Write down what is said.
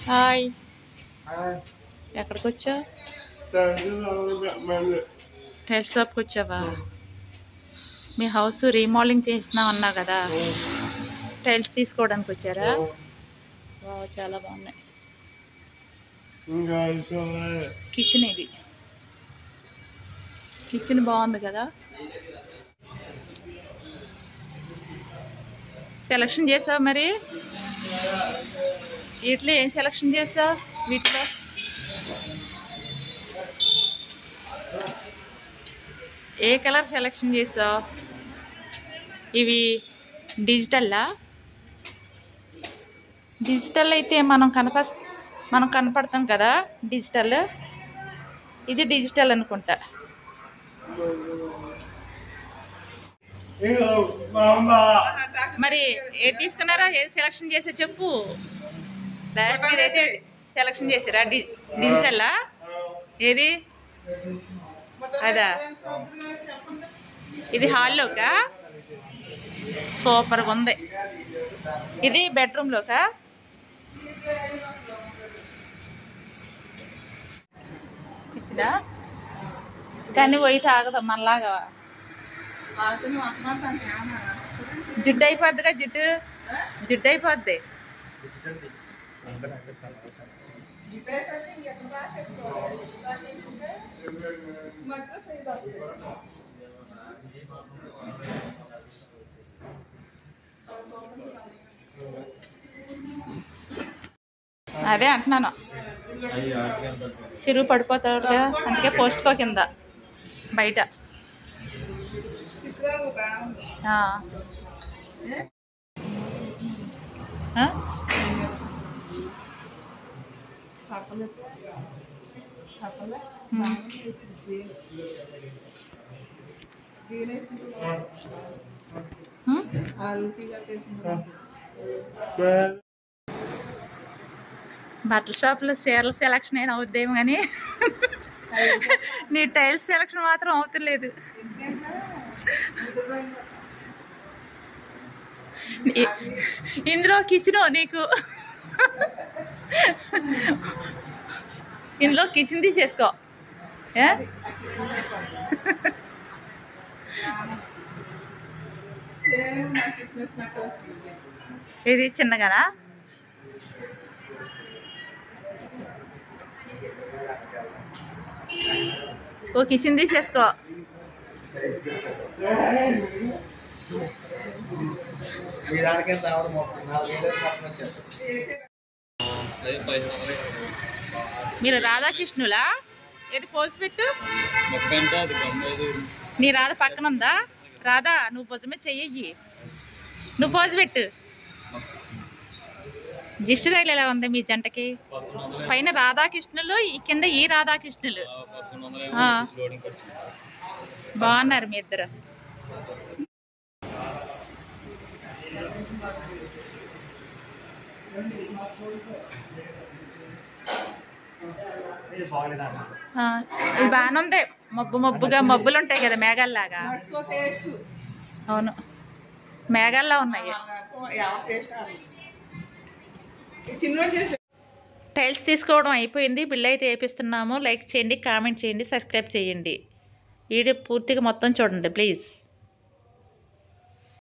Hi, ఎక్కడికి వచ్చావు? Tiles షాప్కి వచ్చావా? మీ హౌస్ రీమోడలింగ్ చేస్తున్నావు అన్నావు కదా, టైల్స్ తీసుకోవడానికి వచ్చారా? చాలా బాగున్నాయి. కిచెన్, ఇది కిచెన్ బాగుంది కదా. సెలక్షన్ చేసావు మరి? వీటిలో ఏం సెలక్షన్ చేసావు? వీటిలో ఏ కలర్ సెలక్షన్ చేసావు? ఇవి డిజిటల్లా? డిజిటల్ అయితే మనం కనపడతాం కదా డిజిటల్. ఇది డిజిటల్ అనుకుంటా. మరి ఏది తీసుకున్నారా? ఏది సెలక్షన్ చేసా చెప్పు. లాస్ట్ మీదైతే సెలక్షన్ చేసారా? డిజిటల్లా? ఏది అదా? ఇది హాల్లోకా? సూపర్గా ఉంది. ఇది బెడ్రూమ్లోకా? ఇచ్చిదా కానీ పోయితే ఆగదు మనలాగా. జిడ్డు అయిపోద్దిగా. జిడ్డు అయిపోద్ది. అదే అంటున్నాను, చిరుగు పడిపోతాడుగా, అందుకే పోస్ట్కో కింద బయట. బట్టల షాప్లో చీరల సెలక్షన్ అయినా అవుద్దేమో కానీ నీ టైల్స్ సెలక్షన్ మాత్రం అవుతలేదు. ఇందులో కిచెన్ నీకు, ఇందులో కిచెన్ తీసేసుకో. ఇది చిన్నగానా? ఓ కిచెన్ తీసేసుకో. మీరు రాధాకృష్ణులా? ఏది పోజు పెట్టు. నీ రాధ పక్కన ఉందా? రాధా, నువ్వు భుజమే చెయ్యి, నువ్వు పోజు పెట్టు. దిష్టి తగిలి ఎలా ఉంది మీ జంటకి? పైన రాధాకృష్ణులు, ఈ కింద ఈ రాధాకృష్ణులు బాగున్నారు మీ ఇద్దరు. ఇది బాగానే ఉంది. మబ్బుగా మబ్బులు ఉంటాయి కదా మేఘాల్లాగా. అవును, మేఘాల్లా ఉన్నాయి. టైల్స్ తీసుకోవడం అయిపోయింది. బిల్ అయితే వేపిస్తున్నాము. లైక్ చేయండి, కామెంట్ చేయండి, సబ్స్క్రైబ్ చేయండి. వీడియో పూర్తిగా మొత్తం చూడండి ప్లీజ్.